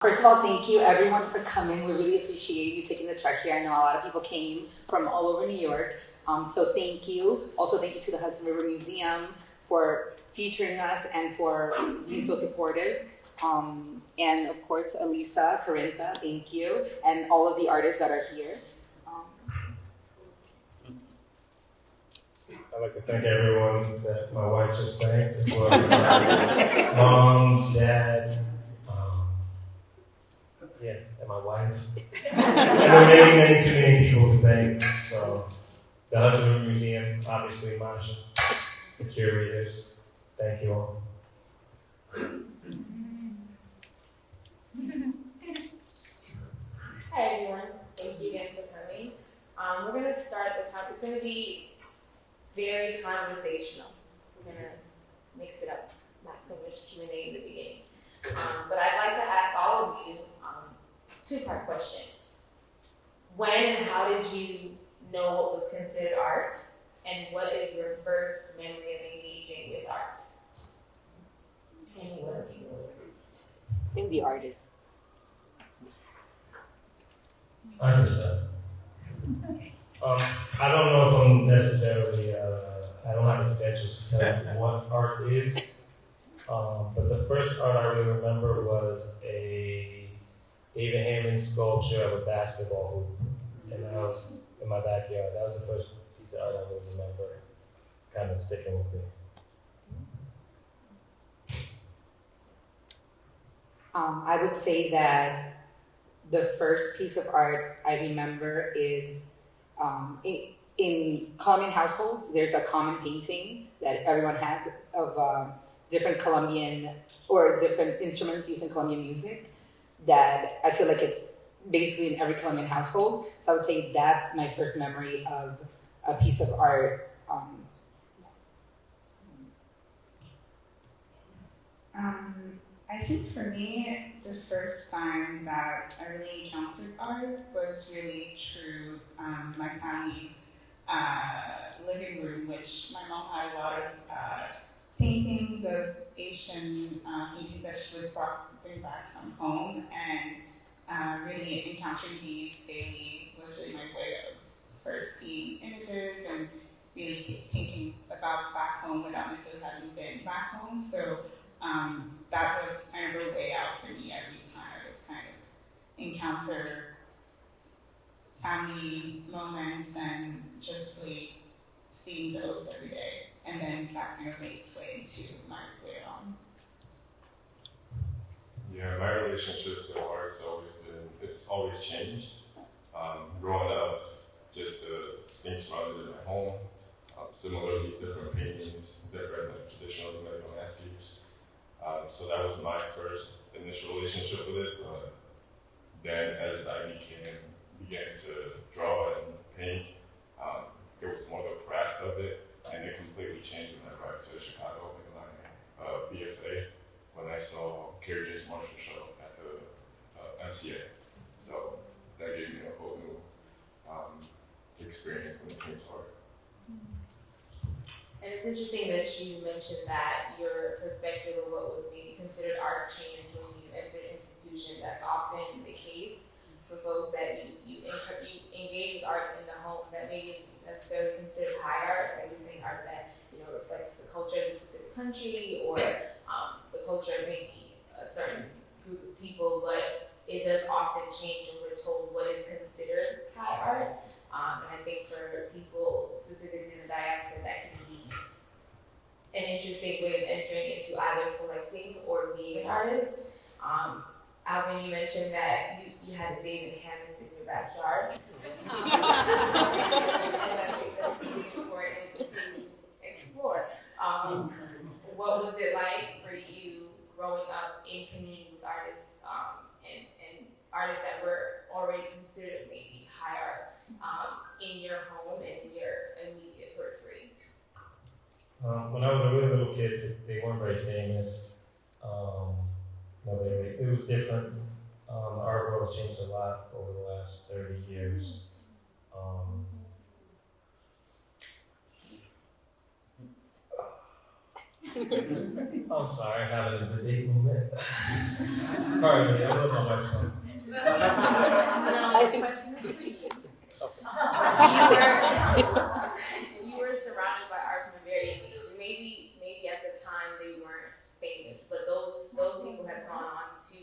First of all, thank you everyone for coming. We really appreciate you taking the trek here. I know a lot of people came from all over New York. So thank you. Also thank you to the Hudson River Museum for featuring us and for being so supportive. And of course, Alyssa, Corinta, thank you. And all of the artists that are here. I'd like to thank everyone that my wife just thanked, as well as my mom, dad, and my wife. And there are too many people to thank. So the Hudson River Museum, obviously Masha, the curators, thank you all. Hi everyone, thank you again for coming. We're going to start the conference. It's going to be very conversational. We're going to mix it up, not so much Q&A in the beginning. But I'd like to ask all of you two-part question. When and how did you know what was considered art? And what is your first memory of engaging with art? Anyone can go first. I think the artist. I can start. I don't know if I'm necessarily, I don't have the credentials to tell you what art is. But the first art I really remember was a David Hammond sculpture of a basketball hoop. And that was in my backyard. That was the first piece of art I really remember kind of sticking with me. I would say that the first piece of art I remember is in Colombian households, there's a common painting that everyone has of different Colombian or different instruments used in Colombian music that I feel like it's basically in every Colombian household. So I would say that's my first memory of a piece of art. I think for me, the first time that I really encountered art was really through my family's living room, which my mom had a lot of paintings of Asian paintings that she would bring back from home, and really encountering these daily was really my way of first seeing images and really thinking about back home without necessarily having been back home. So that was kind of a way out for me every time I would kind of encounter family moments and just really seeing those every day. And then that kind of made its way into my career on. Yeah, my relationship to art's it's always changed. Growing up, just the things surrounded in my home, similarly different paintings, different traditional medical landscapes. So that was my first initial relationship with it. But then as I began to draw and paint, it was more the craft of it, and it completely changed when I arrived to Chicago in my BFA when I saw Curator's Marshall show at the MCA. So that gave me a whole new experience when it came to art. And it's interesting that you mentioned that your perspective of what was maybe considered art changed when you entered an institution. That's often the case for folks that you engage with art in the home that maybe is necessarily considered high art, like you're saying art that reflects the culture of a specific country or the culture of maybe a certain group of people, but it does often change when we're told what is considered high art. And I think for people specifically in the diaspora, that can be an interesting way of entering into either collecting or being an artist. Alvin, you mentioned that you had a David Hammond in your backyard. And I think that's really important to explore. What was it like for you growing up in community with artists and artists that were already considered maybe high art in your home and your immediate periphery? When I was a really little kid, they weren't very famous. It was different. The art world has changed a lot over the last 30 years. I'm sorry, having a debate moment. Pardon me, I love my wife's song. No, the question is for you. You were surrounded by art from a very young age. Maybe at the time they weren't famous, but those people have gone on to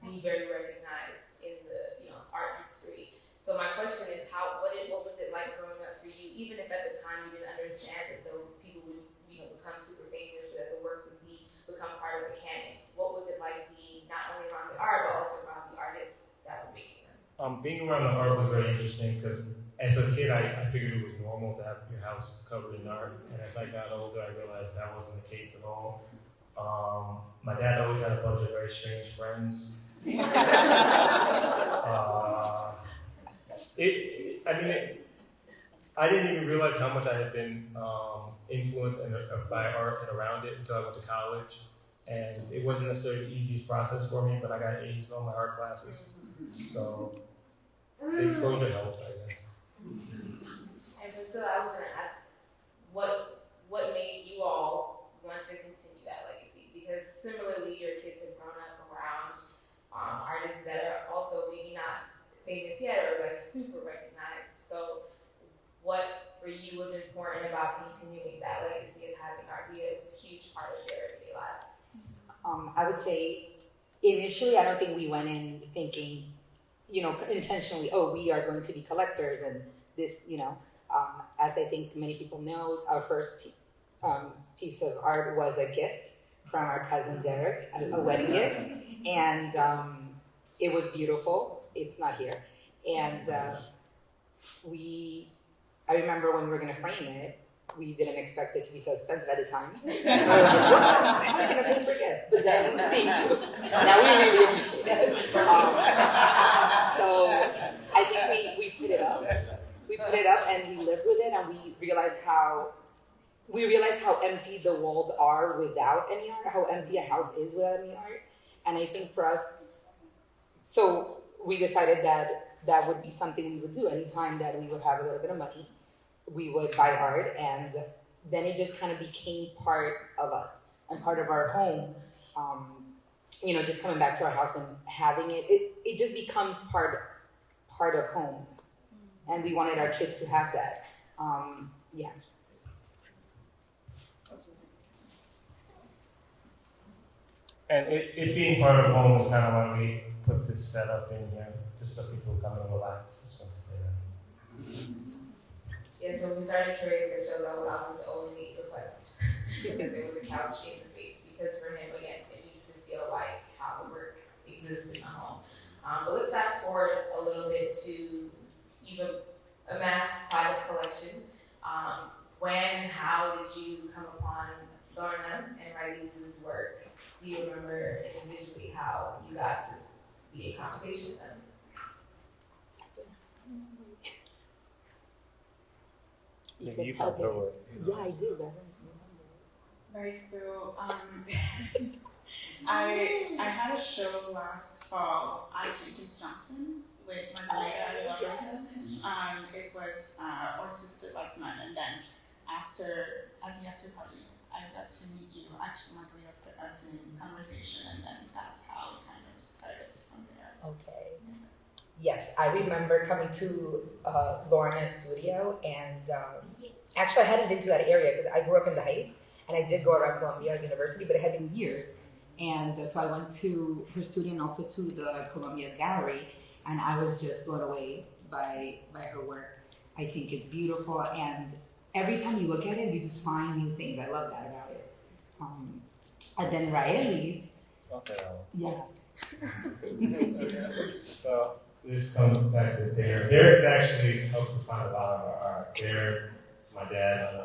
be very recognized in the art history. So my question is, what was it like growing up for you? Even if at the time you didn't understand that those people would become super famous, or that the work would become part of the canon. What was it like being not only around the art but also around the artists that were making them? Being around the art was very interesting because as a kid, I figured it was normal to have your house covered in art, and as I got older, I realized that wasn't the case at all. My dad always had a bunch of very strange friends. I didn't even realize how much I had been influenced by art and around it until I went to college. And it wasn't necessarily the easiest process for me, but I got A's in all my art classes. So the exposure helped, I guess. And Priscilla, I was going to ask, what made you all want to continue that legacy? Because similarly, your kids have grown up around artists that are also maybe not famous yet or like super recognized. So what for you was important about continuing that legacy of having art be a huge part of their everyday lives? I would say initially, I don't think we went in thinking, intentionally, we are going to be collectors and this, as I think many people know, our first piece of art was a gift from our cousin Derek, a wedding gift, and it was beautiful. It's not here, and I remember when we were going to frame it, we didn't expect it to be so expensive at the time. And we were like, how are we going to pay for a gift? But then, thank you. Now we really appreciate it. So I think we put it up. We put it up and we lived with it, and we realized how empty the walls are without any art, how empty a house is without any art. And I think for us, so we decided that would be something we would do anytime that we would have a little bit of money. We would buy art, and then it just kind of became part of us and part of our home. Just coming back to our house and having it just becomes part of home. And we wanted our kids to have that. And it being part of home was kind of why we put this setup in here, just so people come and relax. Just want to say that. Yeah, so when we started curating the show, that was Alvin's only request. Because there was a couch in the space. Because for him, again, it needs to feel like how the work exists in the home. But let's fast forward a little bit to even amassed private collection. When and how did you come upon Laurena and Raelis' work? Do you remember individually how you got to be in conversation with them? Maybe you found her work. Yeah, I do. Right, so I had a show last fall at Jenkins Johnson with Margarita and Yonkers. It was Or Sister Like None, and then at the after party, I got to meet you. Actually, Margarita put us in conversation, and then that's how we kind of started from there. Okay. Yes, I remember coming to Laurena's studio, and actually I hadn't been to that area because I grew up in the Heights, and I did go around Columbia University, but it had been years. And so I went to her studio and also to the Columbia Gallery, and I was just blown away by her work. I think it's beautiful, and every time you look at it, you just find new things. I love that about it. And then Raelis. I'll say that one. Yeah. So this comes back to Derek. Derek actually helps us find a lot of our art. Derek, my dad,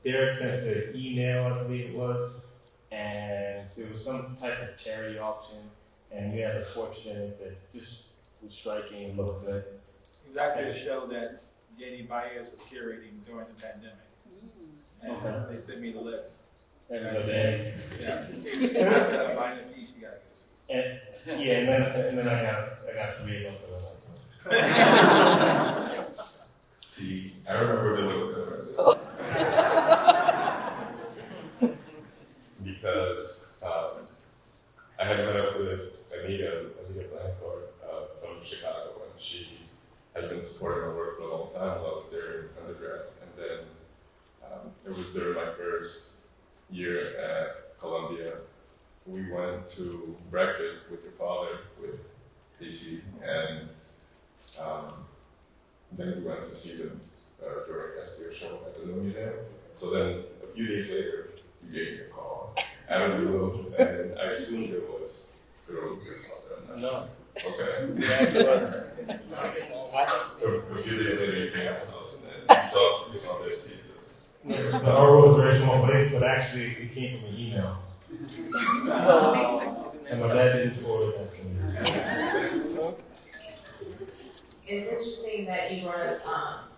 Derek sent an email, I believe it was, and it was some type of charity auction, and we had a portrait in it that just was striking and looked good. Exactly the show that Jenny Baez was curating during the pandemic. And they sent me the list. And I then, said, I'm buying a piece, you gotta get it. and then I got 3 of them. See, I remember the look different. had met up with Anita Blancourt from Chicago, and she had been supporting my work for a long time while I was there in undergrad. And then it was during my first year at Colombia. We went to breakfast with your father, with DC, and then we went to see the Jordan Castillo show at the New Museum. So then a few days later, you gave me a call out of the blue, and I assumed it was through your father. I'm not sure. Okay. A few days later, you came out the house, and then you saw this. The art was a very small place, but actually it came from an email. And my dad didn't forward that to me. It's interesting that you brought up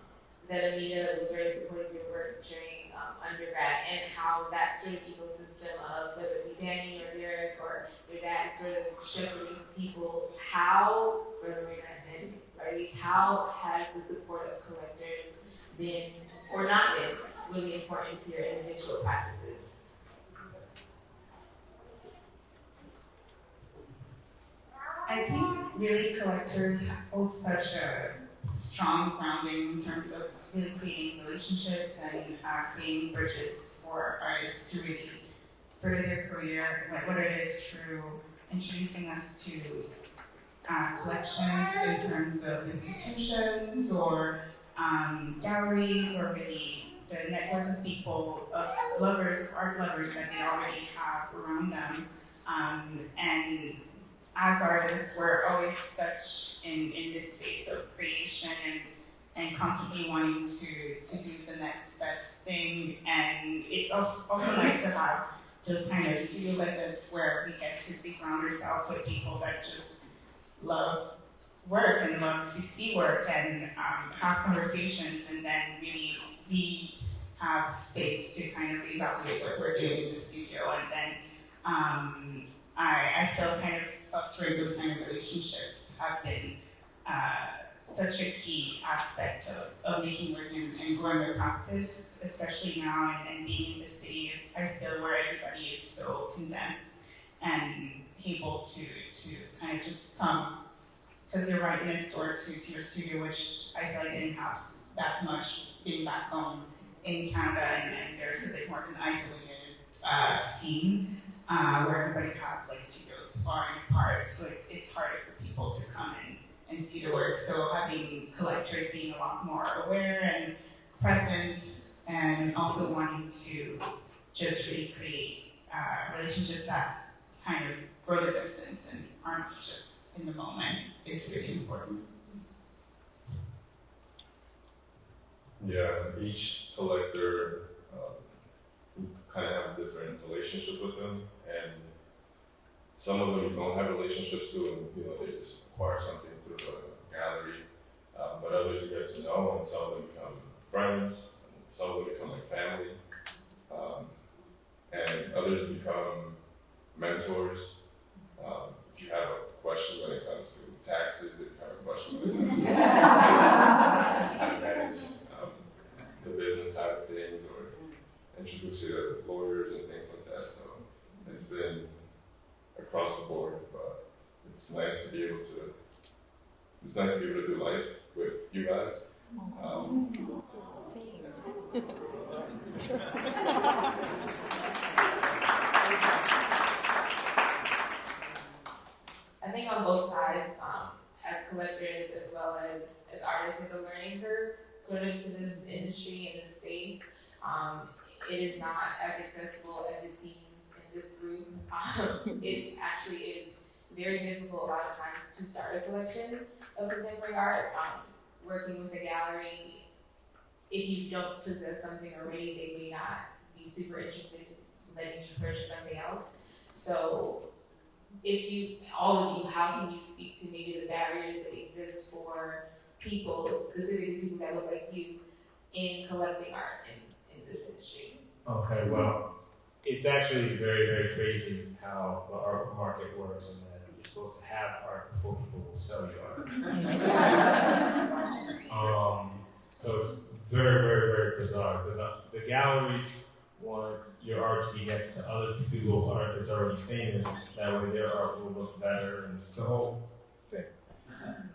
that Anita was very supportive of your work during undergrad, and how that sort of ecosystem of whether it be Danny or Derek or your dad sort of shepherding people, how, for Laurena and Raelis, how has the support of collectors been, or not been, really important to your individual practices? I think really collectors hold such a strong grounding in terms of really creating relationships and creating bridges for artists to really further their career, whether it is through introducing us to collections in terms of institutions or galleries, or really the network of people, of lovers, of art lovers that they already have around them. And as artists, we're always such in this space of creation and constantly wanting to do the next best thing. And it's also nice to have just kind of studio visits where we get to ground ourselves with people that just love work and love to see work and have conversations, and then really we have space to kind of evaluate what we're doing in the studio. And then I feel kind of fostering those kind of relationships have been such a key aspect of making work and growing their practice, especially now and being in the city, I feel, where everybody is so condensed and able to kind of just come, because they're right next door to your studio, which I feel like didn't have that much being back home in Canada, and there's a bit more of an isolated scene where everybody has like studios far apart, so it's harder for people to come and see the work. So having collectors being a lot more aware and present, and also wanting to just really create relationships that kind of grow the distance and aren't just in the moment, is really important. Yeah, each collector, you kind of have a different relationship with them, and some of them you don't have relationships to, and they just acquire something through a gallery. But others you get to know, and some of them become friends, and some of them become like family, and others become mentors. If you have a question when it comes to taxes, if you have a question when it comes to how to manage the business side of things, or introduce you to lawyers and things like that. So it's been across the board, but it's nice to be able to do life with you guys. I think on both sides, as collectors as well as artists, there's a learning curve sort of to this industry and this space. It is not as accessible as it seems in this group. It actually is very difficult a lot of times to start a collection of contemporary art. Working with a gallery, if you don't possess something already, they may not be super interested in letting you purchase something else. So all of you, how can you speak to maybe the barriers that exist for people, specifically people that look like you, in collecting art in this industry? Okay, well, it's actually very, very crazy how the art market works, and that you're supposed to have art before people will sell you art. So it's very, very, very bizarre, because the galleries want your art to be next to other people's art that's already famous. That way their art will look better, and it's the whole thing.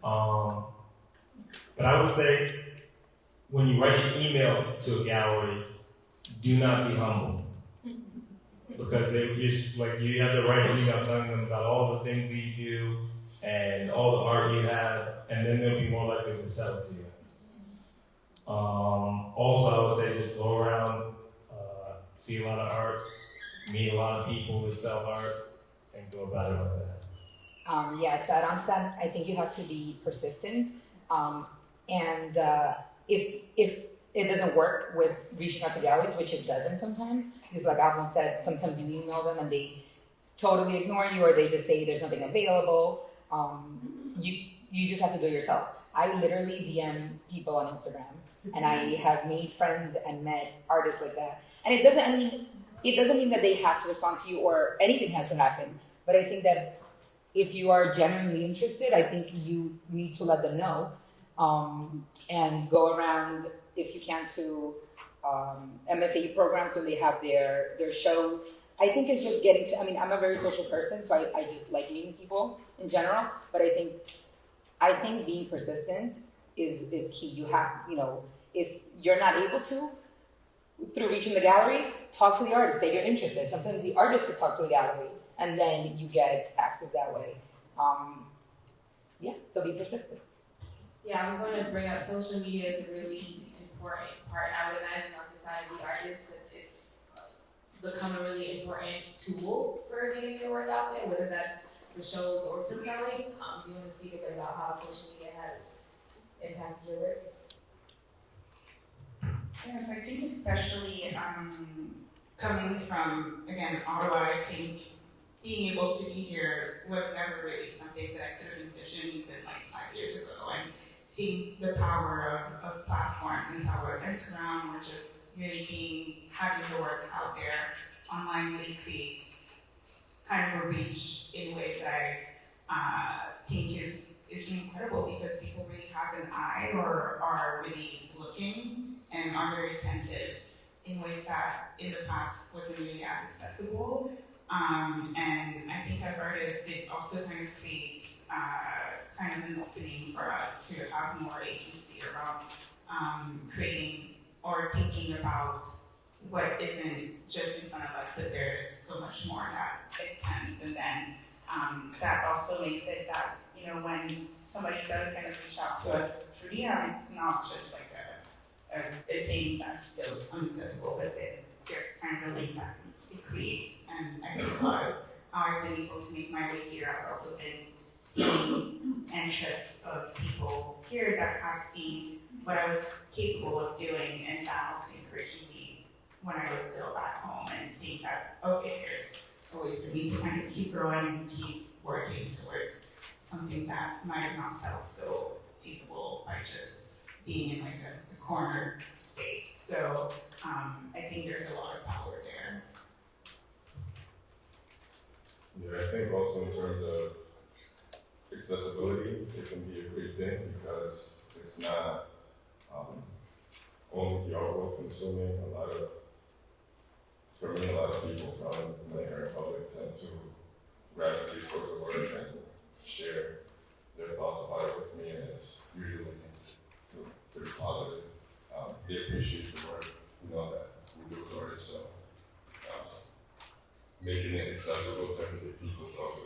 But I would say, when you write an email to a gallery, do not be humble. Because you have to write an email telling them about all the things that you do and all the art you have, and then they'll be more likely to sell it to you. Also, I would say just go around, see a lot of art, meet a lot of people that sell art, and go about it like that. Yeah, to add on to that, I think you have to be persistent. And if it doesn't work with reaching out to galleries, which it doesn't sometimes, because like Alvin said, sometimes you email them and they totally ignore you, or they just say there's nothing available. You just have to do it yourself. I literally DM people on Instagram, and I have made friends and met artists like that. And it doesn't mean that they have to respond to you or anything has to happen. But I think that if you are genuinely interested, I think you need to let them know, and go around, if you can, to MFA programs when they have their shows. I think it's just getting to, I'm a very social person, so I just like meeting people in general, but I think being persistent is key. You have, if you're not able to, through reaching the gallery, talk to the artist, say you're interested. Sometimes the artist could talk to the gallery, and then you get access that way. So be persistent. Yeah, I was going to bring up social media is a really important part. I would imagine on the side of the artist that it's become a really important tool for getting your work out there, whether that's for shows or for selling. Do you want to speak a bit about how social media has impacted your work? Yes, I think especially coming from, again, Ottawa, I think being able to be here was never really something that I could have envisioned even like 5 years ago. And seeing the power of platforms and power of Instagram, or just really having your work out there online really creates kind of a reach in ways that I think is really incredible, because people really have an eye or are really looking and are very attentive in ways that in the past wasn't really as accessible. And I think as artists, it also kind of creates kind of an opening for us to have more agency around creating or thinking about what isn't just in front of us, but there is so much more that extends. And then that also makes it that, when somebody does kind of reach out to us through DM, it's not just like a thing that feels inaccessible, but there's kind of a link that it creates. And I think a lot of how I've been able to make my way here has also been seeing interests of people here that have seen what I was capable of doing, and that also encouraging me when I was still back home, and seeing that, okay, there's a way for me to kind of keep growing and keep working towards something that might have not felt so feasible by just being in like a cornered space. So I think there's a lot of power there. Yeah, I think also in terms of accessibility, it can be a great thing, because it's not only the artwork consuming. For me, a lot of people from the Dominican Republic tend to gravitate towards the work and share their thoughts about it with me, and it's usually pretty positive. They appreciate the work, that we do with artists, so making it accessible to everyday people is also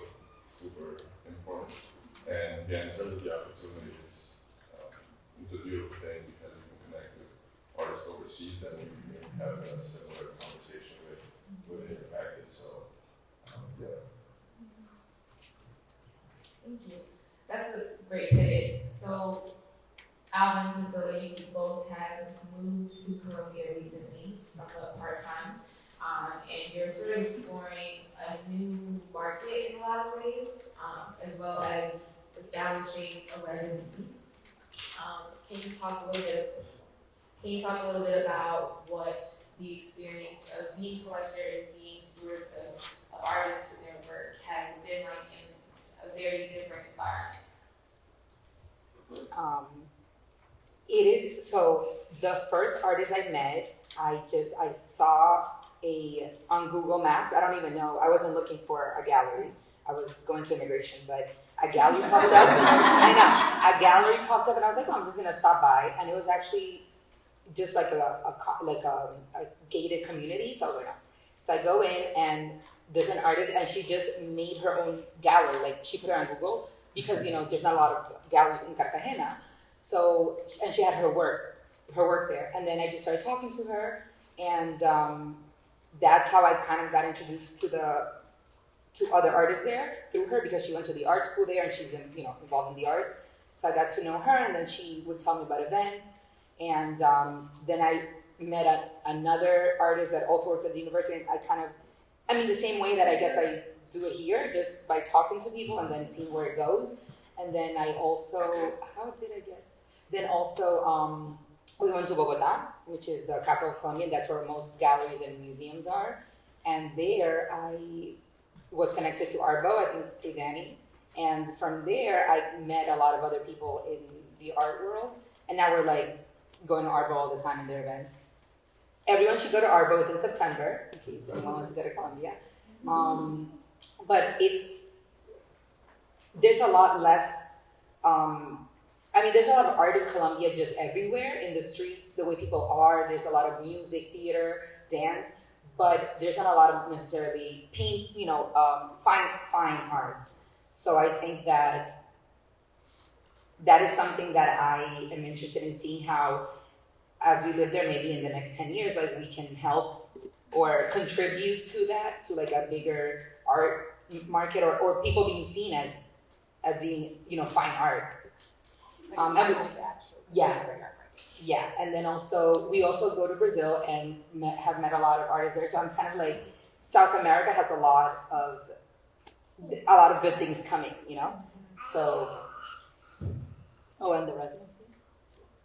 super important. And yeah, in terms of the opportunity, it's a beautiful thing, because you can connect with artists overseas that maybe you may have a similar conversation with in your practice. So yeah. Thank you. That's a great pivot. So, Alvin and Priscilla, you both have moved to Colombia recently, somewhat part-time, and you're sort of exploring a new market in a lot of ways, as well as establishing a residency. Can you talk a little bit about what the experience of being collectors, being stewards of artists and their work has been like in a very different environment? It is, so the first artist I met, I saw on Google Maps. I don't even know. I wasn't looking for a gallery. I was going to immigration, but a gallery popped up. I know, a gallery popped up, and I was like, oh, I'm just gonna stop by, and it was actually just like a gated community. So I was like, oh. So I go in, and there's an artist, and she just made her own gallery. Like she put it on Google because there's not a lot of galleries in Cartagena. So, and she had her work there, and then I just started talking to her, and that's how I kind of got introduced to other artists there through her, because she went to the art school there and she's involved in the arts. So I got to know her, and then she would tell me about events, and then I met another artist that also worked at the university, and the same way that I guess I do it here, just by talking to people and then seeing where it goes. And then I also, we went to Bogota, which is the capital of Colombia, and that's where most galleries and museums are. And there I was connected to Arbo, I think through Danny. And from there, I met a lot of other people in the art world. And now we're like going to Arbo all the time in their events. Everyone should go to Arbo. It's in September, in case anyone wants to go to Colombia. But there's a lot less, there's a lot of art in Colombia just everywhere, in the streets, the way people are. There's a lot of music, theater, dance, but there's not a lot of necessarily paint, fine arts. So I think that is something that I am interested in seeing how, as we live there, maybe in the next 10 years, like we can help or contribute to that, to like a bigger art market, or people being seen as being, fine art. Yeah, and then we also go to Brazil and have met a lot of artists there. So I'm kind of like, South America has a lot of good things coming, So, and the residency.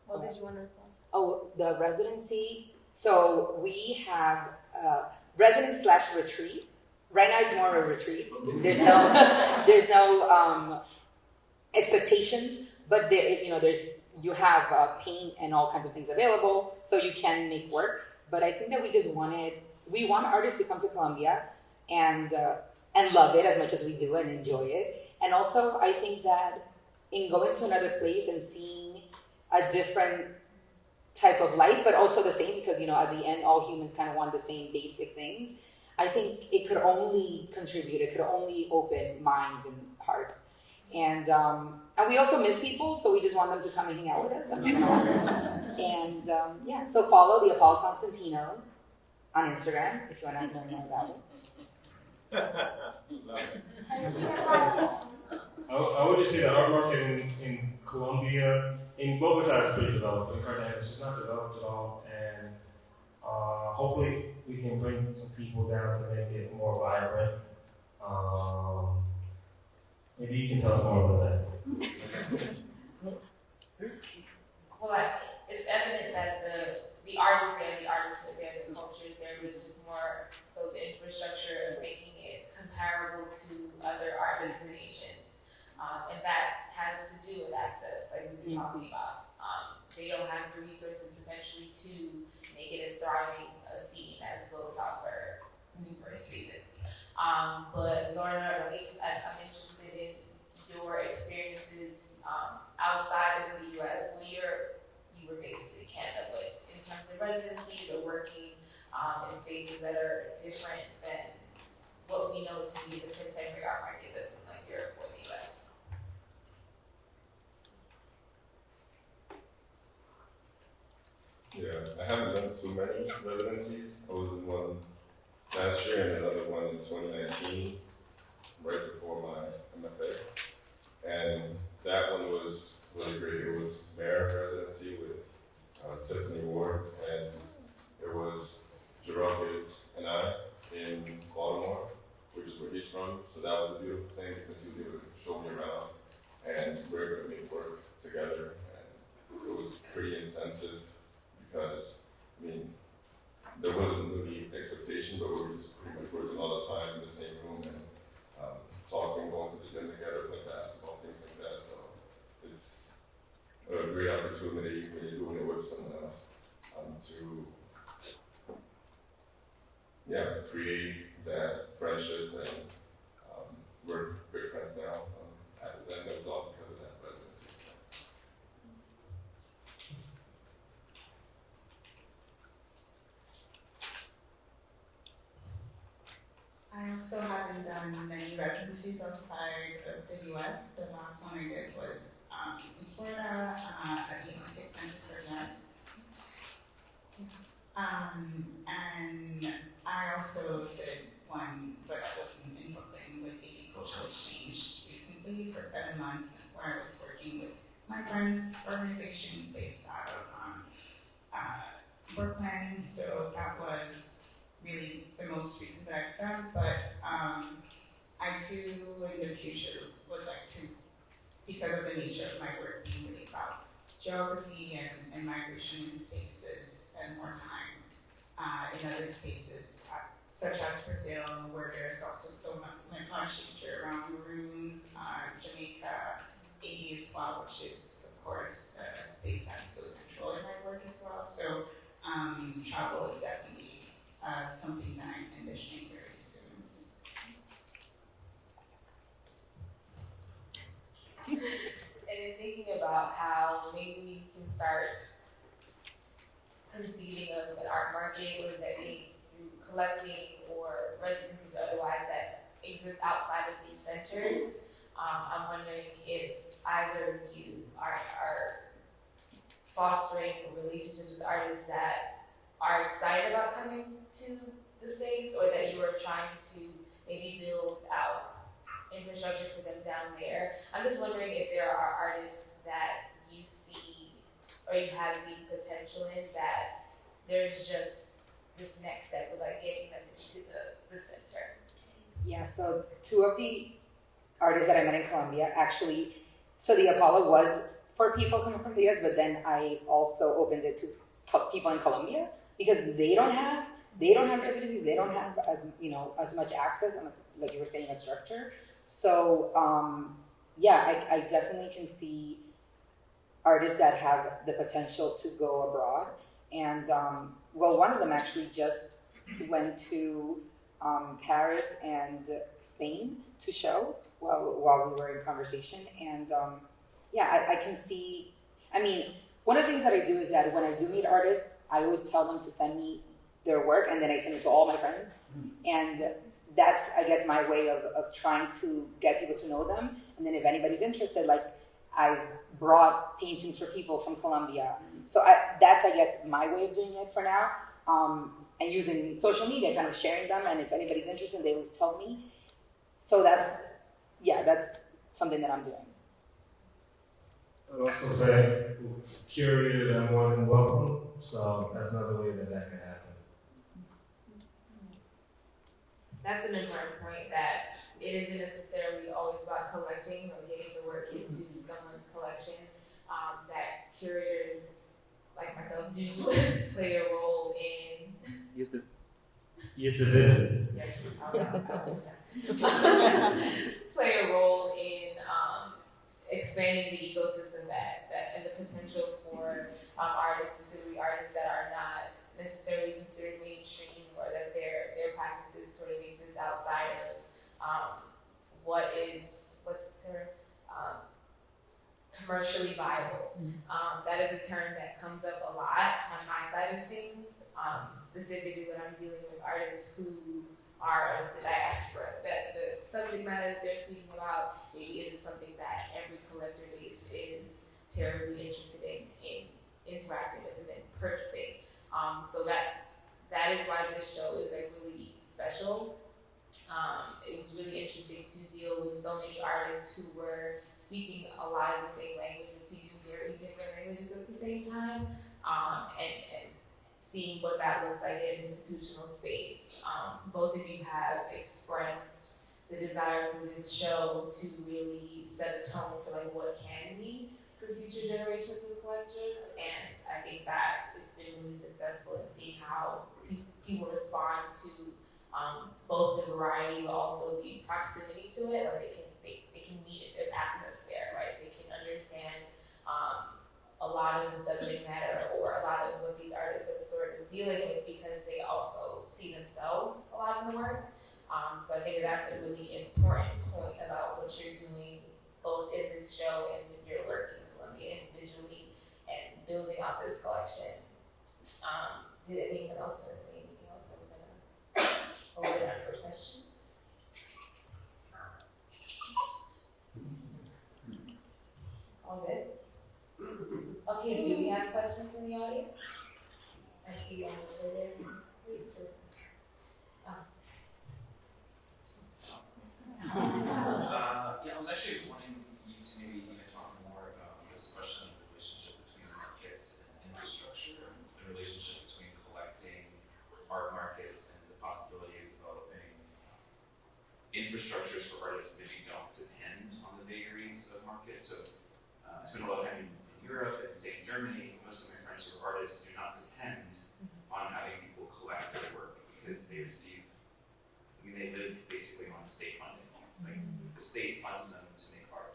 What did you want to respond? Oh, the residency. So we have residence/retreat. Right now it's more of a retreat. There's no expectations, but you have paint and all kinds of things available, so you can make work. But I think that we want artists to come to Colombia and love it as much as we do and enjoy it. And also, I think that in going to another place and seeing a different type of life, but also the same, because at the end, all humans kind of want the same basic things. I think it could only contribute. It could only open minds and hearts. And we also miss people, so we just want them to come and hang out with us. So follow the Apollo Constantino on Instagram if you want to know more about it. Love it. I would just say the art market in Colombia, in Bogota, is pretty developed. In Cartagena, it's just not developed at all. And hopefully we can bring some people down to make it more vibrant. Maybe you can tell us more about that. Well, it's evident that the art is there, the artists are there, the culture is there, but it's just more so the infrastructure of making it comparable to other art destinations. And that has to do with access, like we've been talking about. They don't have the resources potentially to make it as thriving a scene as Bogota for numerous reasons. But Laurena, I'm interested in your experiences outside of the U.S. when you were based in Canada, but in terms of residencies or working in spaces that are different than what we know to be the contemporary art market that's in like Europe or the U.S. Yeah, I haven't done too many residencies. I was in one last year and another one in 2019, right before my MFA. And that one was really great. It was Mayor residency with Tiffany Ward, and it was Gerald Gibbs and I in Baltimore, which is where he's from. So that was a beautiful thing because he was able to show me around, and we were able to make work together. And it was pretty intensive because, there wasn't really expectation, but we were just pretty much working all the time in the same room and talking, going to the gym together, playing basketball, things like that. So it's a great opportunity when you're doing it with someone else to done many residencies outside of the US. The last one I did was in Florida at the Atlantic Center for the Arts. And I also did one, but that wasn't in Brooklyn, with a cultural exchange recently for 7 months, where I was working with migrants organizations based out of Brooklyn. So that was really the most recent that I've done. But I do in the future would like to, because of the nature of my work being really about geography and migration in spaces, and more time in other spaces, such as Brazil, where there's also so much history around maroons, Jamaica, Haiti as well, which is, of course, a space that's so central in my work as well. So travel is definitely something that I'm envisioning very soon. And in thinking about how maybe we can start conceiving of an art market, whether that be through collecting or residencies or otherwise that exist outside of these centers, I'm wondering if either of you are fostering relationships with artists that are excited about coming to the States, or that you are trying to maybe build out infrastructure for them down there. I'm just wondering if there are artists that you see or you have seen potential in, that there's just this next step of like getting them into the center. Yeah, so 2 of the artists that I met in Colombia, actually, so the Apollo was for people coming from the US, but then I also opened it to people in Colombia, because they don't have residencies, they don't have as much access, and like you were saying, a structure. So I definitely can see artists that have the potential to go abroad. And one of them actually just went to Paris and Spain to show while we were in conversation. And I can see, one of the things that I do is that when I do meet artists, I always tell them to send me their work, and then I send it to all my friends. And that's, I guess, my way of trying to get people to know them. And then if anybody's interested, like, I've brought paintings for people from Colombia. So that's, I guess, my way of doing it for now. And using social media, kind of sharing them. And if anybody's interested, they always tell me. So that's something that I'm doing. I'd also say curators are more than welcome. So that's another way that can happen. That's an important point, that it isn't necessarily always about collecting or getting the work into someone's collection. That curators, like myself, do play a role in. You have to visit. Yes, I'll play a role in expanding the ecosystem that and the potential for artists, specifically artists that are not necessarily considered mainstream, or that their practices sort of exist outside of what's the term? Commercially viable. That is a term that comes up a lot on my side of things, specifically when I'm dealing with artists who are of the diaspora, that the subject matter that they're speaking about maybe isn't something that every collector base is terribly interested in interacting with and then purchasing. So that is why this show is like really special. It was really interesting to deal with so many artists who were speaking a lot of the same language and speaking very different languages at the same time, and seeing what that looks like in an institutional space. Both of you have expressed the desire for this show to really set a tone for like what can be for future generations of collectors, and I think that it's been really successful in seeing how people respond to both the variety but also the proximity to it. Like they can meet it. There's access there, right? They can understand a lot of the subject matter or a lot of what these artists are sort of dealing with, because they also see themselves a lot in the work. So I think that's a really important point about what you're doing, both in this show and with your work in Colombia individually and building out this collection. Did anyone else want to say anything else? I was going to open up for questions. Okay, do we have questions in the audience? I see you over there. Please. Yeah, I was actually wanting you to maybe even talk more about this question of the relationship between markets and infrastructure, and the relationship between collecting art markets and the possibility of developing infrastructures for artists that maybe don't depend on the vagaries of markets. So I spent a lot of time in Europe and say in Germany. Most of my friends who are artists do not depend on having people collect their work because they receive, they live basically on state funding. Like the state funds them to make art.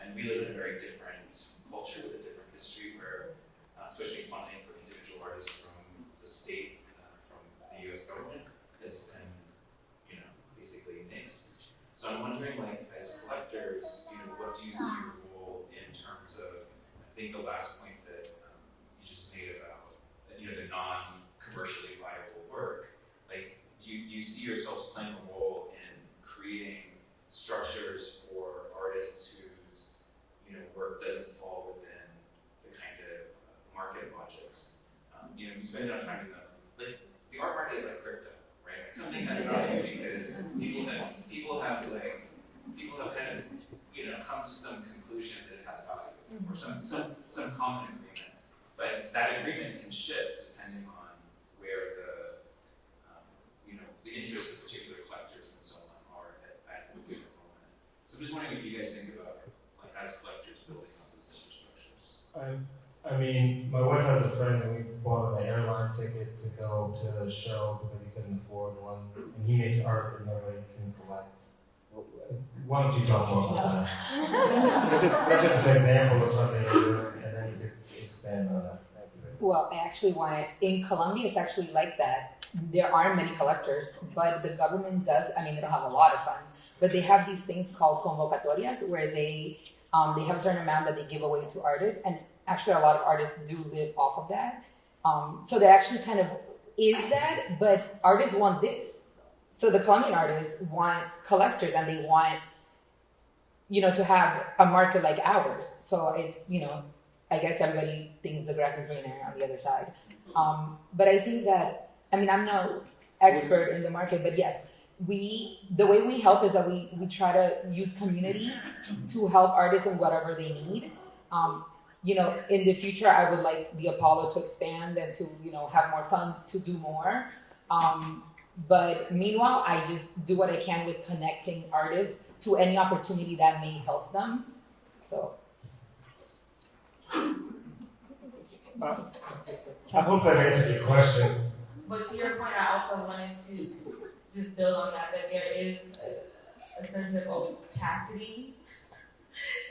And we live in a very different culture with a different history where, especially funding for individual artists from the state, from the US government has been, basically nixed. So I'm wondering, like, as collectors, what do you see your role in terms of, I think the last point that you just made about, the non-commercially viable work, like, do you see yourselves playing a role in creating structures for artists whose work doesn't fall within the kind of market logics? You spend enough time in the art market is like crypto, right? Like something has value because people have kind of come to some conclusion that it has value or some common agreement, but that agreement can shift depending on where the interests of particular collectors and so on are at a given moment. So I'm just wondering if you guys think about, like, as collectors building up those infrastructures. I mean, my wife has a friend and we bought an airline ticket to go to a show because he couldn't afford one. And he makes art that nobody can collect. Why don't you talk more about that? That's just an example of something you're doing, and then you could expand on that. Well, I actually want to, in Colombia, it's actually like that. There aren't many collectors, but the government does, they don't have a lot of funds, but they have these things called convocatorias where they have a certain amount that they give away to artists, and actually a lot of artists do live off of that. So there actually kind of is that, but artists want this. So the Colombian artists want collectors and they want, to have a market like ours. So it's, I guess everybody thinks the grass is greener on the other side. But I think that, I'm no expert in the market, but yes, the way we help is that we try to use community to help artists in whatever they need. In the future, I would like the Apollo to expand and to, have more funds to do more. But meanwhile, I just do what I can with connecting artists to any opportunity that may help them. So. I hope that answered your question. But to your point, I also wanted to just build on that there is a sense of opacity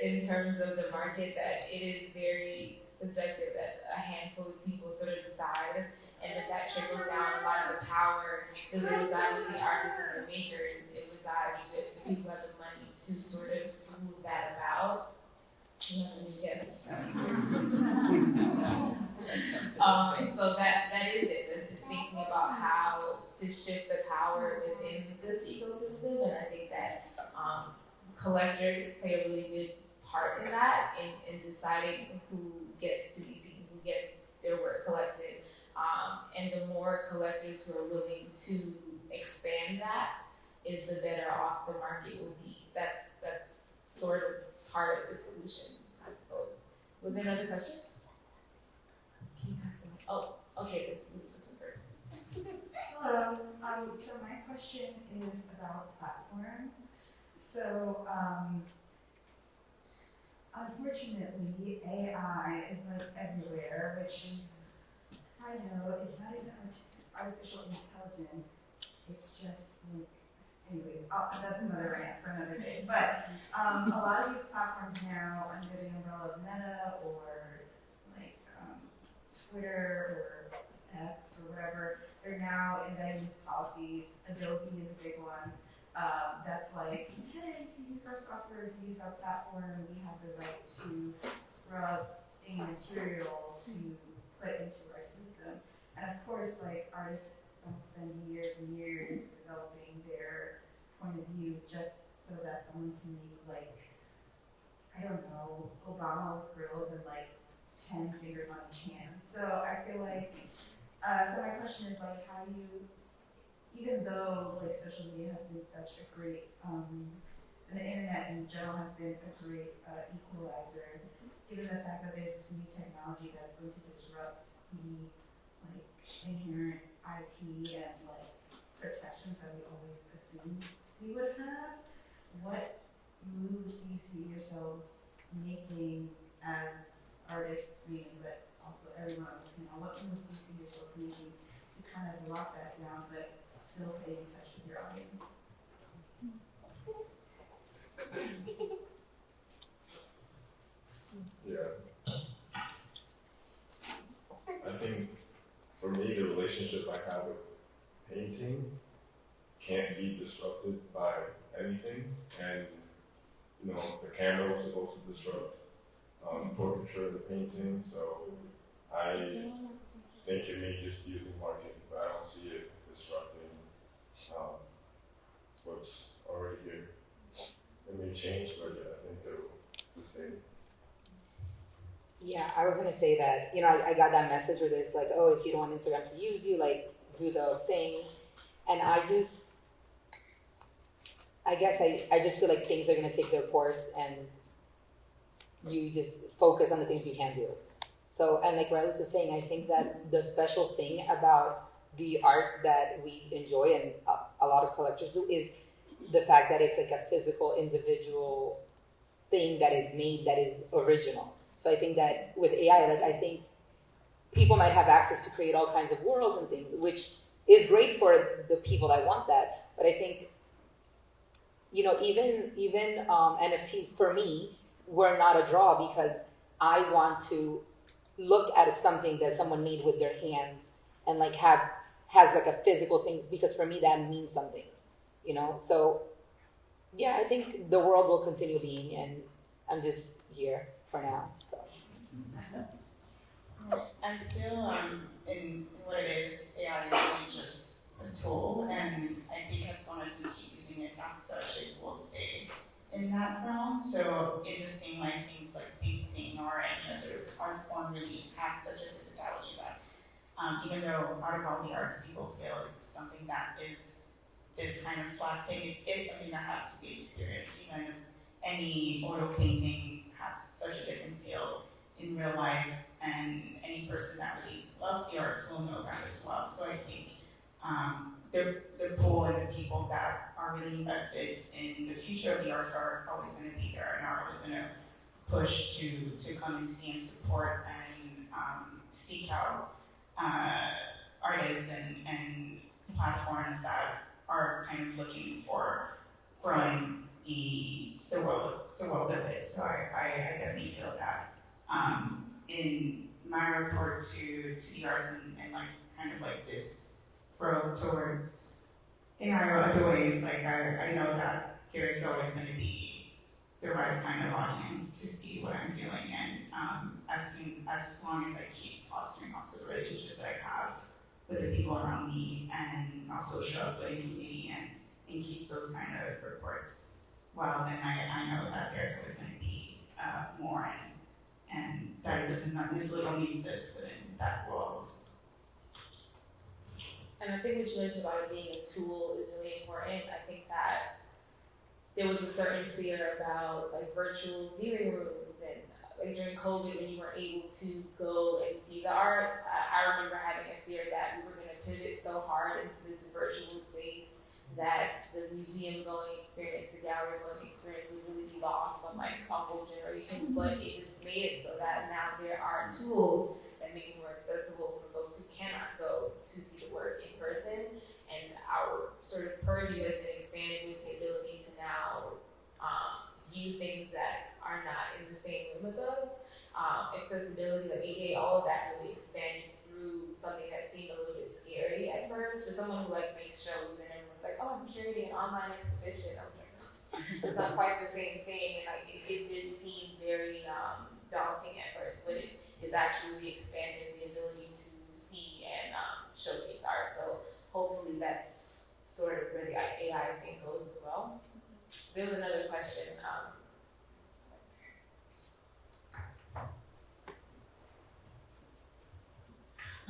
in terms of the market, that it is very subjective, that a handful of people sort of decide, and that trickles down. A lot of the power doesn't reside with the artists and the makers, it resides with the people who have the money to sort of move that about. Yes. So that is it. It's thinking about how to shift the power within this ecosystem, and I think that collectors play a really good part in that, in deciding who gets to be seen, who gets their work collected, and the more collectors who are willing to expand that, is the better off the market will be. That's sort of part of the solution, I suppose. Was there another question? Can you pass the mic? Oh, okay, let's move this one first. Hello. So my question is about platforms. So, unfortunately, AI is everywhere, which, side note, it's not even artificial intelligence. It's just anyways, that's another rant for another day. But a lot of these platforms now, under the umbrella of Meta or Twitter or X or whatever, they're now embedding these policies. Adobe is a big one. That's like, hey, if you use our software, if you use our platform, we have the right to scrub any material to put into our system. And of course, artists don't spend years and years developing their point of view just so that someone can make, I don't know, Obama with grills and 10 fingers on each hand. So I feel like, so my question is like, how do you, even though like social media has been such a great, and the internet in general has been a great equalizer, given the fact that there's this new technology that's going to disrupt the like inherent IP and like protections that we always assumed we would have, what moves do you see yourselves making as artists, but also everyone, what moves do you see yourselves making to kind of lock that down but still stay in touch with your audience? Yeah. I think for me, the relationship I have with painting can't be disrupted by anything. And, you know, the camera was supposed to disrupt portraiture of the painting. So I think it may just be a new market, but I don't see it disrupting what's already here. It may change, but yeah, I think it'll sustain. Yeah, I was gonna say that, you know, I got that message where there's like, oh, if you don't want Instagram to use you, like, do the thing. And I guess I just feel like things are gonna take their course and you just focus on the things you can do. So, and like Raelis was saying, I think that the special thing about the art that we enjoy and a lot of collectors do is the fact that it's like a physical, individual thing that is made, that is original. So I think that with AI, like I think people might have access to create all kinds of worlds and things, which is great for the people that want that. But I think, you know, even NFTs for me were not a draw because I want to look at something that someone made with their hands and like has like a physical thing, because for me that means something, you know? So yeah, I think the world will continue being, and I'm just here for now, so. I feel in what it is, AI is really just a tool, and I think as long as we keep using it as such, it will stay in that realm. So in the same way, I think like painting or any other art form really has such a physicality that even though out of all the arts people feel it's something that is this kind of flat thing, it is something that has to be experienced. Even any oil painting has such a different feel in real life, and any person that really loves the arts will know that as well. So I think the pool and the people that are really invested in the future of the arts are always going to be there and are always going to push to come and see and support and seek out artists and platforms that are kind of looking for growing the world of it. So I definitely feel that in my report to the arts and like kind of like this growth towards AI or other ways, like I know that there is always going to be the right kind of audience to see what I'm doing, and as long as I keep fostering also the relationships that I have with the people around me, and also show up in community and keep those kind of reports, well, then I know that there's always going to be more, and that it doesn't not necessarily only exist within that world. And I think what you mentioned about it being a tool is really important. I think that there was a certain fear about like virtual viewing rooms, and like during COVID when you weren't able to go and see the art, I remember having a fear that we were going to pivot so hard into this virtual space that the museum going experience, the gallery going experience would really be lost on like a whole generation. But it has made it so that now there are tools that make it more accessible for folks who cannot go to see the work in person. And our sort of purview has been expanded with the ability to now view things that are not in the same room as us. Accessibility, like ADA, all of that really expanded through something that seemed a little bit scary at first. For someone who like makes shows and everyone's like, oh, I'm curating an online exhibition. I was like, it's not quite the same thing. And like it did seem very daunting at first, but it's actually expanded the ability to see and showcase art. So hopefully that's sort of where the AI thing goes as well. There was another question.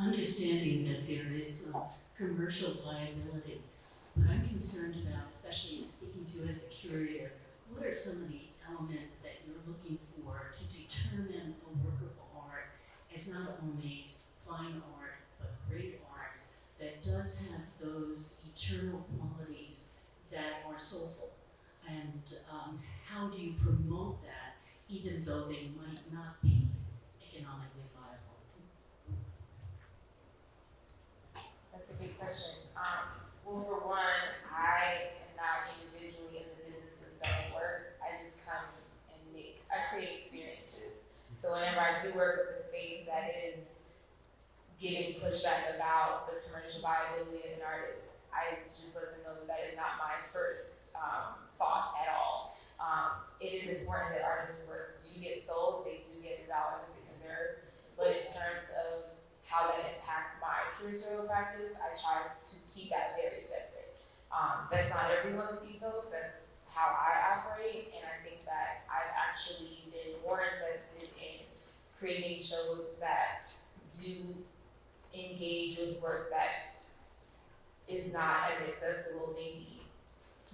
understanding that there is commercial viability. What I'm concerned about, especially speaking to you as the curator, what are some of the elements that you're looking for to determine a work of art as not only fine art, but great art that does have those eternal qualities that are soulful? And how do you promote that, even though they might not be economically viable? That's a big question. Well, for one, I am not individually in the business of selling work. I just come and I create experiences. So whenever I do work with a space that is getting pushback about the commercial viability of an artist, I just let them know that that is not my first thought at all. It is important that artists' work do get sold, they do get the dollars that they deserve, but in terms of how that impacts my curatorial practice, I try to keep that very separate. That's not everyone's ethos, that's how I operate, and I think that I've actually been more invested in creating shows that do engage with work that is not as accessible, maybe,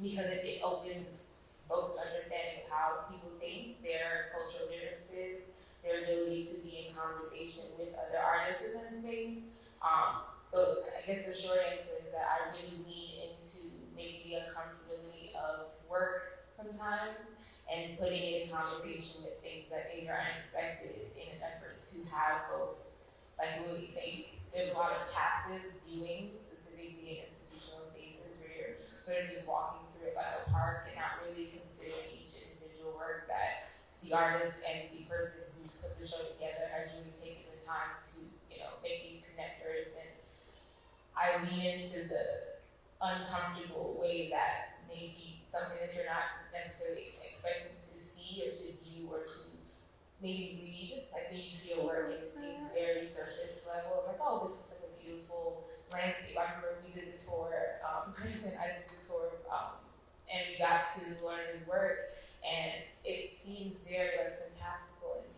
because it opens folks' understanding of how people think, their cultural differences, their ability to be in conversation with other artists within the space. So I guess the short answer is that I really lean into maybe the uncomfortability of work sometimes and putting it in conversation with things that maybe are unexpected in an effort to have folks like really think. There's a lot of passive viewing, specifically in institutional spaces where you're sort of just walking through it like a park and not really considering each individual work that the artist and the person who put the show together has really taken the time to, make these connectors. And I lean into the uncomfortable way that maybe something that you're not necessarily expected to see or to view or to maybe read. Like when you see a work and it seems very surface level, like, oh, this is like a beautiful landscape. I remember we did the tour, Chris and I did the tour, and we got to learn his work, and it seems very like fantastical and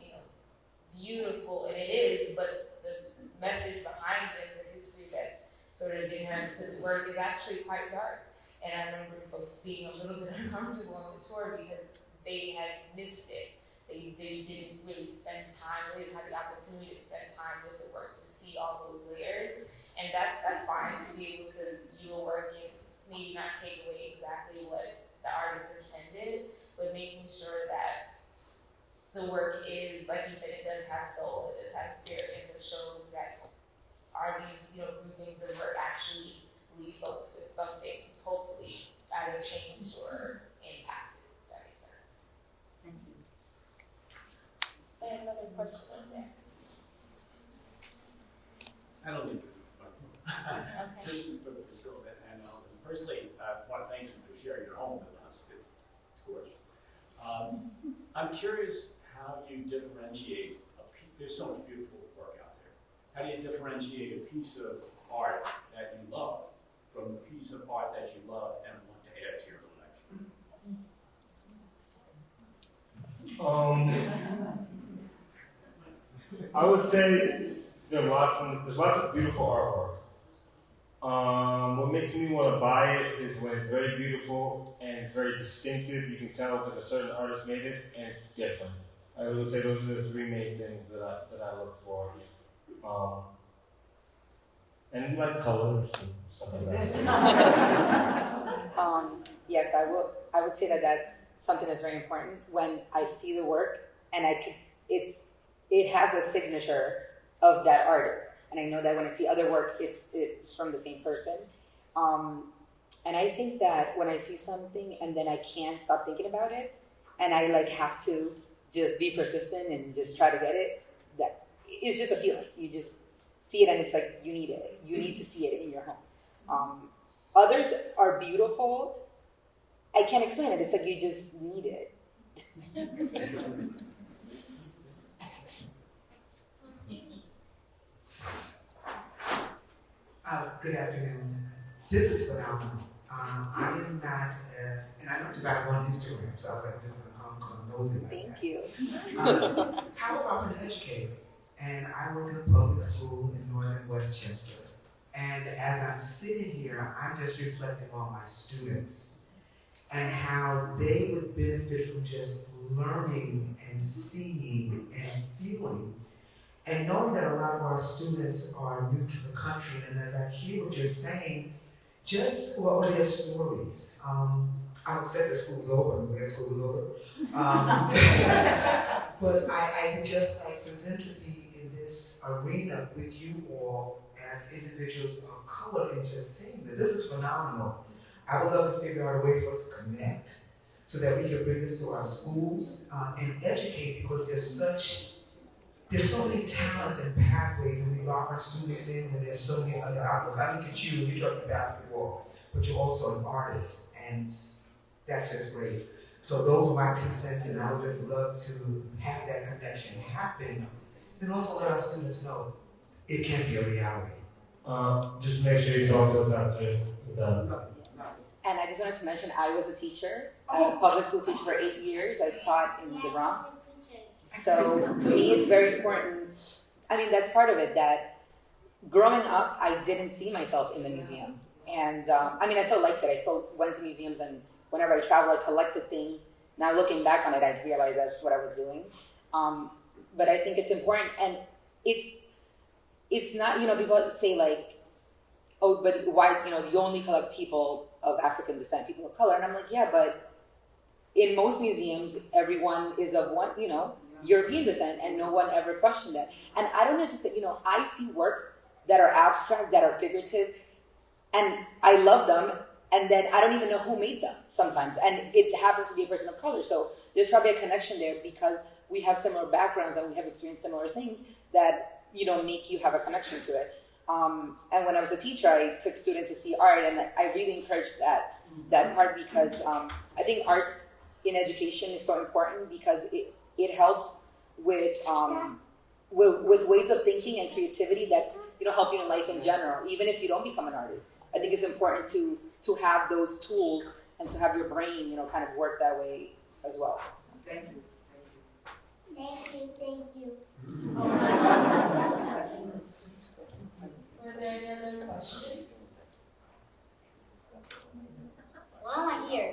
beautiful, and it is, but the message behind it, the history that's sort of inherent to the work is actually quite dark. And I remember folks being a little bit uncomfortable on the tour because they had missed it. They didn't really spend time, they didn't have the opportunity to spend time with the work to see all those layers. And that's fine to be able to view a work and maybe not take away exactly what the artist intended, but making sure that the work is, like you said, it does have soul, it does have spirit, and the shows that are these, groupings of work actually leave folks with something, hopefully, either changed or impacted, if that makes sense. Thank you. And another question up there. I don't need to be Okay. This is for Priscila and Alvin. Firstly, I want to thank you for sharing your home with us. It's gorgeous. I'm curious how you differentiate there's so much beautiful work out there. How do you differentiate a piece of art that you love from a piece of art that you love and want to add to your collection? I would say there's lots of beautiful artwork. What makes me want to buy it is when it's very beautiful and it's very distinctive. You can tell that a certain artist made it and it's different. I would say those are the three main things that I look for. And like colors and stuff like that. Yes, I would say that that's something that's very important. When I see the work and it has a signature of that artist, and I know that when I see other work, it's from the same person. And I think that when I see something and then I can't stop thinking about it, and I have to just be persistent and just try to get it, that it's just a feeling. You just see it and it's like you need it. You need to see it in your home. Others are beautiful. I can't explain it. It's like you just need it. Good afternoon. This is phenomenal. I am not, and I know it's about one historian, so I was like, I'm just going to come nosy like Thank that. you. How have I been educated? and I work in a public school in northern Westchester. And as I'm sitting here, I'm just reflecting on my students and how they would benefit from just learning and seeing and feeling. And knowing that a lot of our students are new to the country, and as I hear what you're saying, or their stories. I'm upset that school's over, I'm glad school is over. But I would just like for them to be in this arena with you all as individuals of color and just seeing this. This is phenomenal. I would love to figure out a way for us to connect so that we can bring this to our schools and educate, because there's so many talents and pathways, and we lock our students in when there's so many other outlets. I look at you, you're talking basketball, but you're also an artist, and that's just great. So those are my 2 cents, and I would just love to have that connection happen, and also let our students know it can be a reality. Just make sure you talk to us after we're done. And I just wanted to mention, I was a teacher, a public school teacher for 8 years. I taught in the Bronx. So to me, it's very important. I mean, that's part of it, that growing up, I didn't see myself in the museums. And I mean, I still liked it. I still went to museums, and whenever I traveled, I collected things. Now looking back on it, I realize that's what I was doing. But I think it's important, and it's not, people say like, oh, but why, you only collect people of African descent, people of color. And I'm like, yeah, but in most museums, everyone is of one, European descent, and no one ever questioned that. And I don't necessarily, I see works that are abstract, that are figurative, and I love them, and then I don't even know who made them sometimes. And it happens to be a person of color. So there's probably a connection there because we have similar backgrounds and we have experienced similar things that, make you have a connection to it. And when I was a teacher, I took students to see art, and I really encouraged that part because I think arts in education is so important because it helps with ways of thinking and creativity that help you in life in general. Even if you don't become an artist, I think it's important to have those tools and to have your brain kind of work that way as well. Thank you. Thank you. Were there any other questions? Well, I'm here.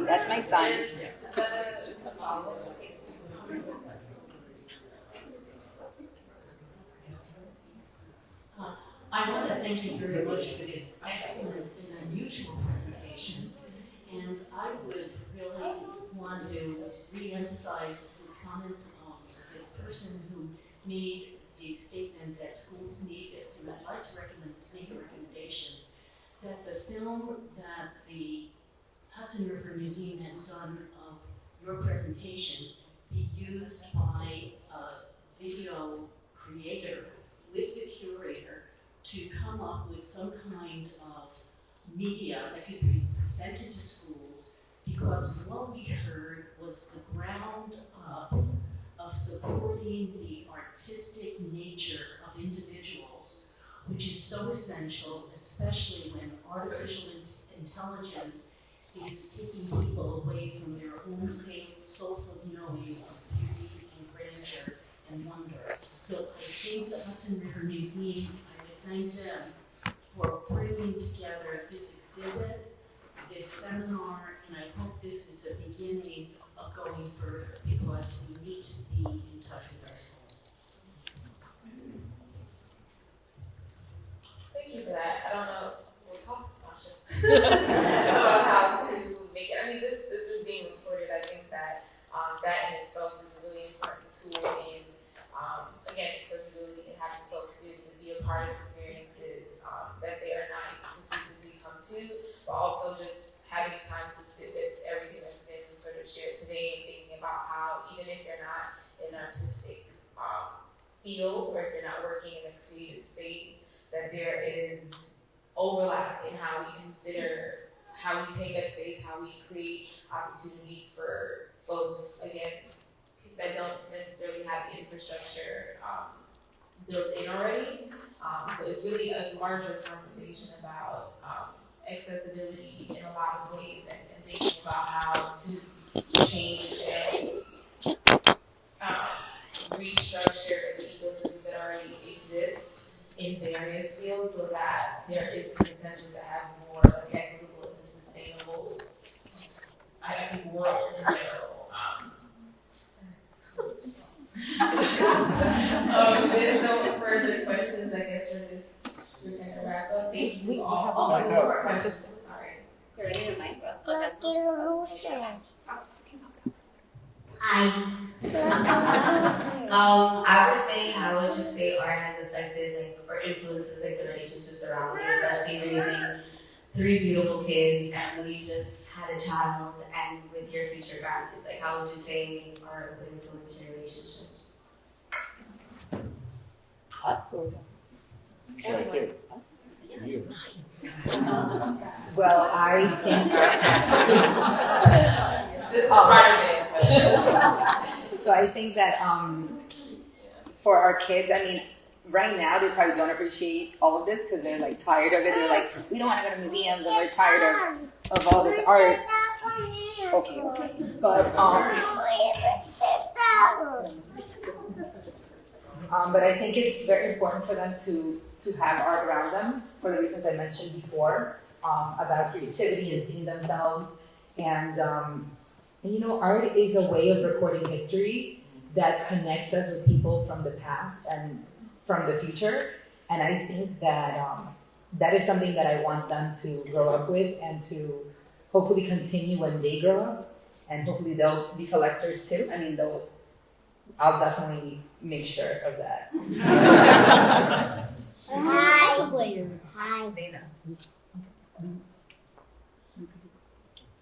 That's my son. Is that a follow-up? I want to thank you very much for this excellent and unusual presentation. And I would really want to re-emphasize the comments of this person who made the statement that schools need this. And I'd like to make a recommendation that the film that the Hudson River Museum has done of your presentation be used by a video creator with the curator to come up with some kind of media that could be presented to schools, because what we heard was the ground up of supporting the artistic nature of individuals, which is so essential, especially when artificial intelligence is taking people away from their own soulful knowing of beauty and grandeur and wonder. So I think the Hudson River Museum, I would thank them for bringing together this exhibit, this seminar, and I hope this is a beginning of going further, because we need to be in touch with our soul. Thank you for that. I don't know. We'll talk, Masha, about how to make it. I mean, this is being recorded. I think that that in itself is a really important tool in, again, accessibility and having folks be a part of experiences that they are not able to physically come to, but also just having time to sit with everything that's been sort of shared today and thinking about how, even if you're not in an artistic field or if you're not working in a creative space, that there is overlap in how we consider, how we take up space, how we create opportunity for folks, again, that don't necessarily have the infrastructure built in already. So it's really a larger conversation about accessibility in a lot of ways, and thinking about how to change and that there is a potential to have more like equitable and sustainable, I think, world in general. There's no further questions. I guess we're gonna wrap up. Thank you all. Oh, no more questions. Sorry. You're ready to mic Hi. I would say, how would you say art has affected like or influences like the relationships around you, especially raising 3 beautiful kids and you just had a child and with your future family? Like, how would you say art would influence your relationships? Well, I think This is part of it. so. I think that for our kids, I mean, right now they probably don't appreciate all of this because they're like tired of it. They're like, we don't want to go to museums and we're tired of all this art. Okay, but I think it's very important for them to have art around them for the reasons I mentioned before about creativity and seeing themselves. And you know, art is a way of recording history that connects us with people from the past and from the future. And I think that that is something that I want them to grow up with and to hopefully continue when they grow up. And hopefully they'll be collectors too. I mean, I'll definitely make sure of that. Hi.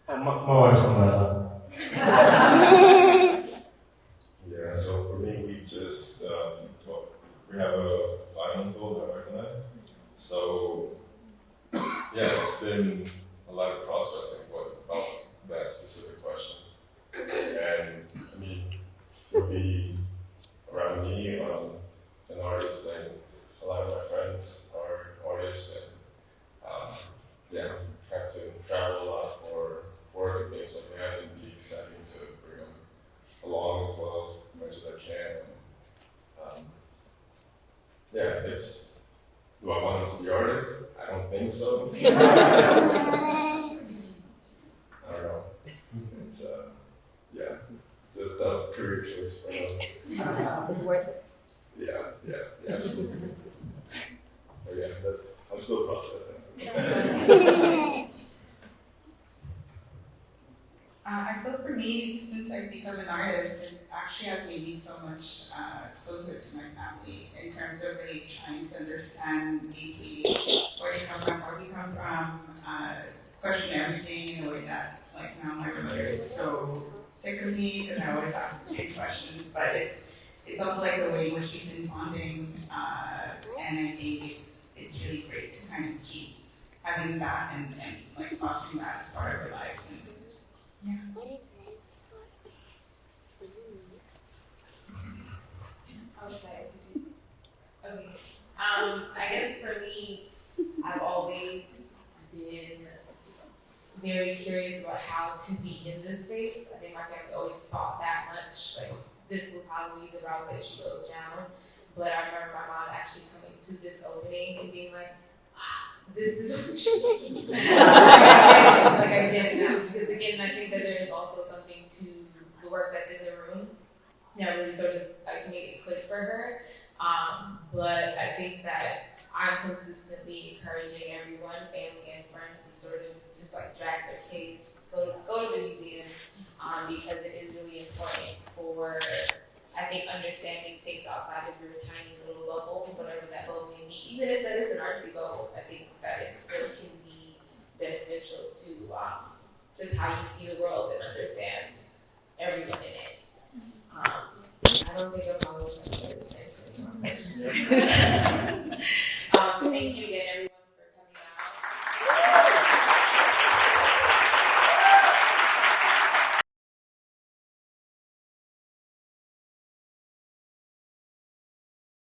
My wife's on that. Yeah, so for me, we just, we have a 5-month-old that I recognize. So, yeah, it's been a lot of processing about that specific question. And, I mean, it'll be around me, an artist, and a lot of my friends are artists, and, yeah, have to travel a lot for work and things like that, and be exciting to bring them along as well as much as I can. And, yeah, do I want them to be artists? I don't think so. I don't know. It's it's a tough career choice for them. It's worth it. Yeah, absolutely. But yeah, I'm still processing. I feel for me, since I've become an artist, it actually has made me so much closer to my family in terms of really trying to understand deeply where they come from, question everything in a way that, like, now my mother is so sick of me because I always ask the same questions, but it's also like the way in which we've been bonding, and I think it's really great to kind of keep having that and like fostering that as part of our lives. And, yeah. Okay. I guess for me, I've always been very curious about how to be in this space. I think my family always thought that much, like this will probably be the route that she goes down. But I remember my mom actually coming to this opening and being like, this is what you're doing. Like I get it now. Because again, I think that there is also something to the work that's in the room that really sort of like made it click for her. But I think that I'm consistently encouraging everyone, family and friends, to sort of just like drag their kids, go to the museums, because it is really important for, I think, understanding things outside of your tiny little bubble, whatever that bubble may be. Even if that is an artsy bubble, I think that it still can be beneficial to just how you see the world and understand everyone in it. I don't think I'm always going to answer any more questions. Thank you again, everyone.